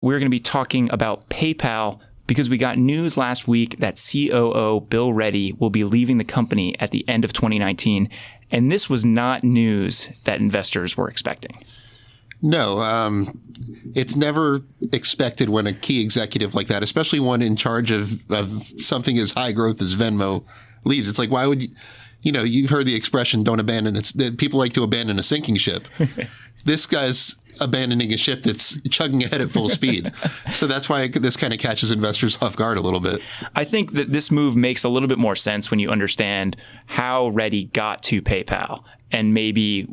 We're going to be talking about PayPal because we got news last week that COO Bill Ready will be leaving the company at the end of 2019. And this was not news that investors were expecting. No, it's never expected when a key executive like that, especially one in charge of something as high growth as Venmo, leaves. It's like, why would you, you've heard the expression, don't abandon it. People like to abandon a sinking ship. This guy's abandoning a ship that's chugging ahead at full speed. So that's why this kind of catches investors off guard a little bit. I think that this move makes a little bit more sense when you understand how Reddy got to PayPal and maybe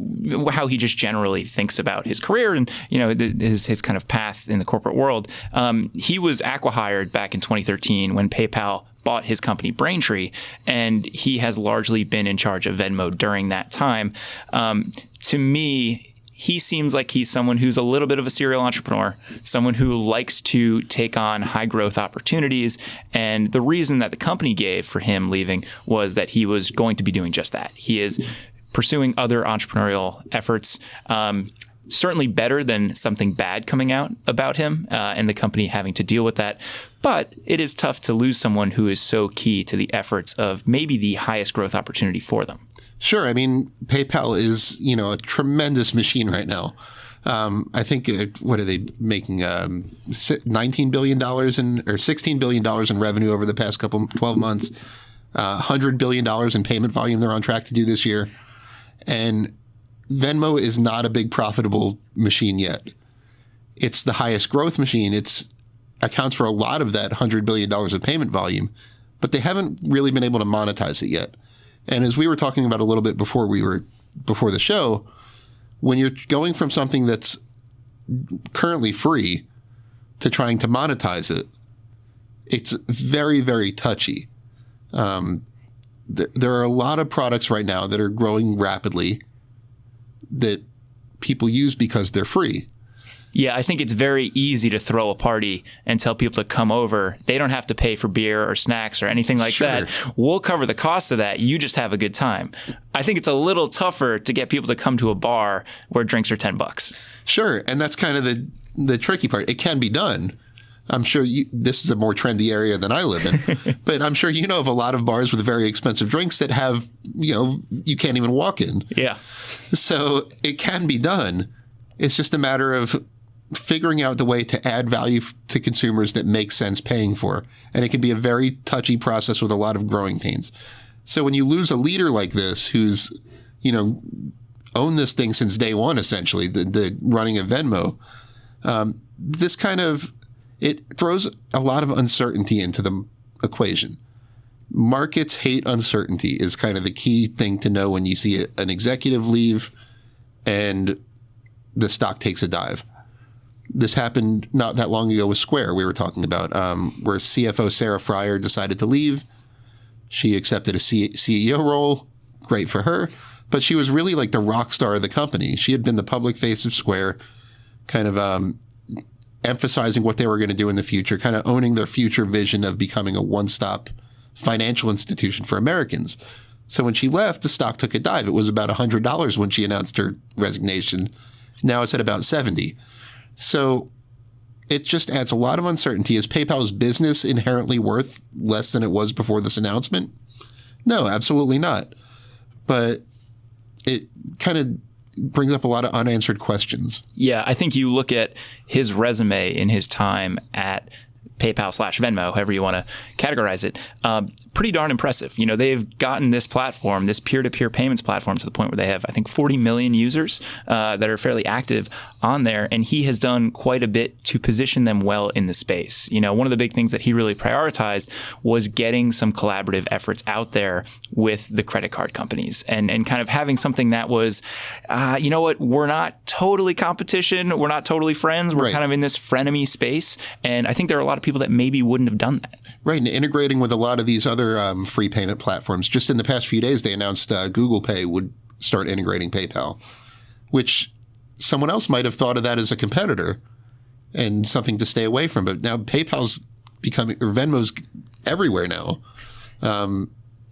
how he just generally thinks about his career and, his kind of path in the corporate world. He was acqui-hired back in 2013 when PayPal bought his company Braintree, and he has largely been in charge of Venmo during that time. To me, he seems like he's someone who's a little bit of a serial entrepreneur, someone who likes to take on high growth opportunities. And the reason that the company gave for him leaving was that he was going to be doing just that. He is pursuing other entrepreneurial efforts, certainly better than something bad coming out about him and the company having to deal with that. But it is tough to lose someone who is so key to the efforts of maybe the highest growth opportunity for them. Sure. I mean, PayPal is, a tremendous machine right now. I think, what are they making? $19 billion or $16 billion in revenue over the past 12 months, $100 billion in payment volume they're on track to do this year. And Venmo is not a big profitable machine yet. It's the highest growth machine. It accounts for a lot of that $100 billion of payment volume, but they haven't really been able to monetize it yet. And as we were talking about a little bit before the show, when you're going from something that's currently free to trying to monetize it, it's very, very touchy. There are a lot of products right now that are growing rapidly that people use because they're free. Yeah, I think it's very easy to throw a party and tell people to come over. They don't have to pay for beer or snacks or anything like that. We'll cover the cost of that. You just have a good time. I think it's a little tougher to get people to come to a bar where drinks are $10. Sure, and that's kind of the tricky part. It can be done. I'm sure this is a more trendy area than I live in, but I'm sure you know of a lot of bars with very expensive drinks that have, you can't even walk in. Yeah. So it can be done. It's just a matter of figuring out the way to add value to consumers that makes sense paying for. And it can be a very touchy process with a lot of growing pains. So when you lose a leader like this, who's, owned this thing since day one, essentially, the running of Venmo, this kind of, it throws a lot of uncertainty into the equation. Markets hate uncertainty is kind of the key thing to know when you see an executive leave and the stock takes a dive. This happened not that long ago with Square, we were talking about, where CFO Sarah Fryer decided to leave. She accepted a CEO role. Great for her. But she was really like the rock star of the company. She had been the public face of Square, kind of emphasizing what they were going to do in the future, kind of owning their future vision of becoming a one-stop financial institution for Americans. So when she left, the stock took a dive. It was about $100 when she announced her resignation. Now it's at about $70. So it just adds a lot of uncertainty. Is PayPal's business inherently worth less than it was before this announcement? No, absolutely not. But it kind of brings up a lot of unanswered questions. Yeah, I think you look at his resume in his time at PayPal/Venmo, however you want to categorize it, pretty darn impressive. They've gotten this platform, this peer-to-peer payments platform, to the point where they have, I think, 40 million users that are fairly active on there. And he has done quite a bit to position them well in the space. One of the big things that he really prioritized was getting some collaborative efforts out there with the credit card companies and kind of having something that was, we're not totally competition. We're not totally friends. We're kind of in this frenemy space. And I think there are a lot of people that maybe wouldn't have done that. Right. And integrating with a lot of these other free payment platforms. Just in the past few days, they announced Google Pay would start integrating PayPal, which someone else might have thought of that as a competitor and something to stay away from. But now PayPal's becoming, or Venmo's everywhere now.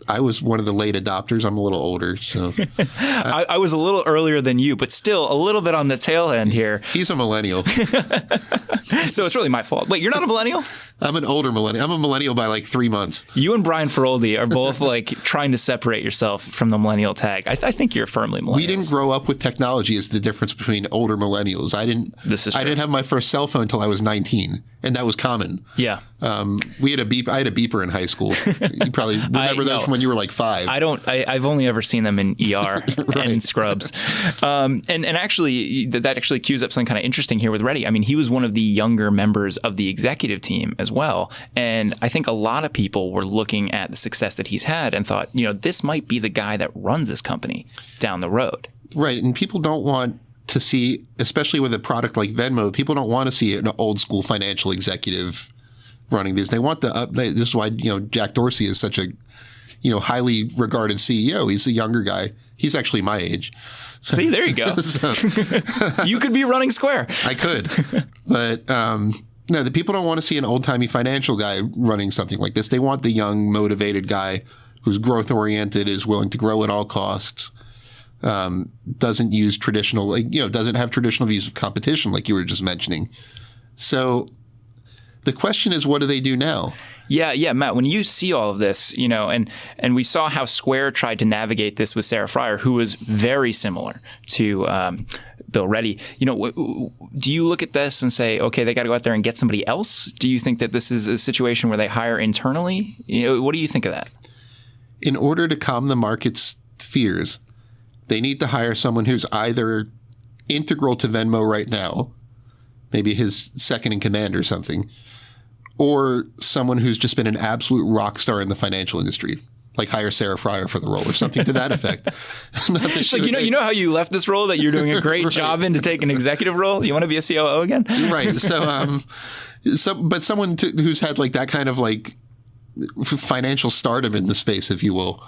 I was one of the late adopters. I'm a little older, so I was a little earlier than you, but still a little bit on the tail end here. He's a millennial. So it's really my fault. Wait, you're not a millennial? I'm an older millennial. I'm a millennial by like 3 months. You and Brian Feroldi are both like trying to separate yourself from the millennial tag. I think you're firmly millennials. We didn't grow up with technology is the difference between older millennials. I didn't have my first cell phone until I was 19, and that was common. Yeah. I had a beeper in high school. You probably remember those from when you were like 5. I've only ever seen them in ER and Scrubs. And actually, that actually cues up something kind of interesting here with Reddy. I mean, he was one of the younger members of the executive team as well. And I think a lot of people were looking at the success that he's had and thought, this might be the guy that runs this company down the road. Right. And people don't want to see, especially with a product like Venmo, people don't want to see an old school financial executive running this. They want this is why, Jack Dorsey is such a, highly regarded CEO. He's a younger guy. He's actually my age. See, there you go. You could be running Square. I could. But no, the people don't want to see an old-timey financial guy running something like this. They want the young, motivated guy who's growth-oriented, is willing to grow at all costs, doesn't use traditional, doesn't have traditional views of competition like you were just mentioning. So the question is, what do they do now? Yeah, Matt, when you see all of this, and we saw how Square tried to navigate this with Sarah Friar, who was very similar to Bill Reddy, do you look at this and say, okay, they got to go out there and get somebody else? Do you think that this is a situation where they hire internally? What do you think of that? In order to calm the market's fears, they need to hire someone who's either integral to Venmo right now, maybe his second in command or something, or someone who's just been an absolute rock star in the financial industry, like hire Sarah Friar for the role or something to that effect. It's like, you know how you left this role that you're doing a great job in to take an executive role? You want to be a COO again? Right. But someone who's had like that kind of like financial stardom in the space, if you will,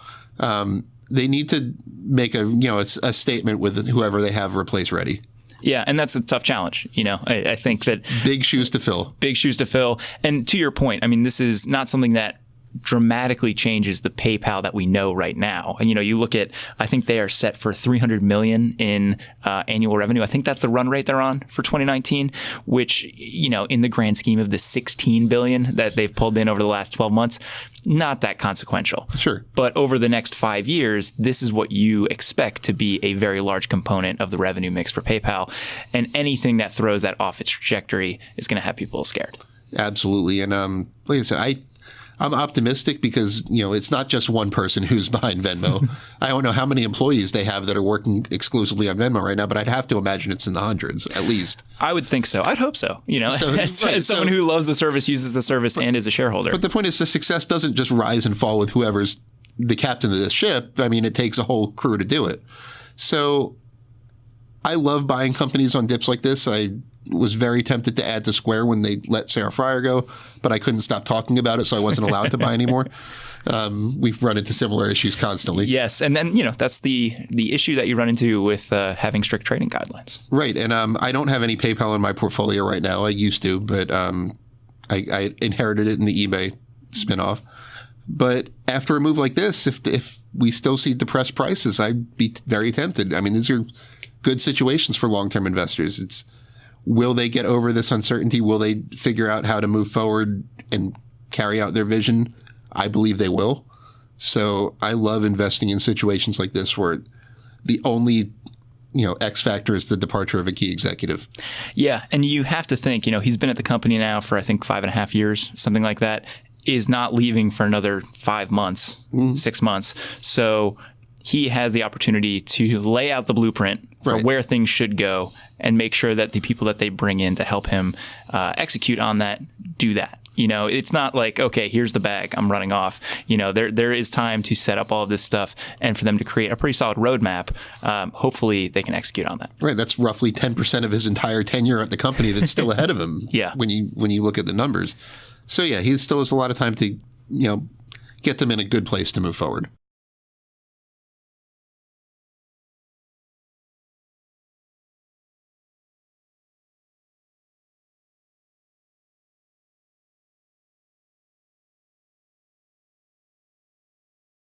they need to make a statement with whoever they have replace Reddy. Yeah, and that's a tough challenge. I think that big shoes to fill. Big shoes to fill. And to your point, I mean, this is not something that dramatically changes the PayPal that we know right now. And you look at, I think they are set for $300 million in annual revenue. I think that's the run rate they're on for 2019, which in the grand scheme of the $16 billion that they've pulled in over the last 12 months, not that consequential. Sure. But over the next 5 years, this is what you expect to be a very large component of the revenue mix for PayPal. And anything that throws that off its trajectory is going to have people scared. Absolutely. And like I said, I'm optimistic because, it's not just one person who's behind Venmo. I don't know how many employees they have that are working exclusively on Venmo right now, but I'd have to imagine it's in the hundreds at least. I would think so. I'd hope so. As someone who loves the service, uses the service, and is a shareholder. But the point is the success doesn't just rise and fall with whoever's the captain of this ship. I mean, it takes a whole crew to do it. So I love buying companies on dips like this. I was very tempted to add to Square when they let Sarah Friar go, but I couldn't stop talking about it, so I wasn't allowed to buy anymore. We've run into similar issues constantly. Yes, and then that's the issue that you run into with having strict trading guidelines. Right, and I don't have any PayPal in my portfolio right now. I used to, but I inherited it in the eBay spinoff. But after a move like this, if we still see depressed prices, I'd be very tempted. I mean, these are good situations for long-term investors. Will they get over this uncertainty? Will they figure out how to move forward and carry out their vision? I believe they will. So I love investing in situations like this where the only X factor is the departure of a key executive. Yeah, and you have to think, he's been at the company now for I think 5.5 years, something like that, is not leaving for another 5 months, 6 months. So he has the opportunity to lay out the blueprint for where things should go and make sure that the people that they bring in to help him execute on that do that. It's not like, okay, here's the bag, I'm running off. There is time to set up all of this stuff and for them to create a pretty solid roadmap. Hopefully they can execute on that. Right. That's roughly 10% of his entire tenure at the company that's still ahead of him. Yeah. When you look at the numbers. So yeah, he still has a lot of time to, get them in a good place to move forward.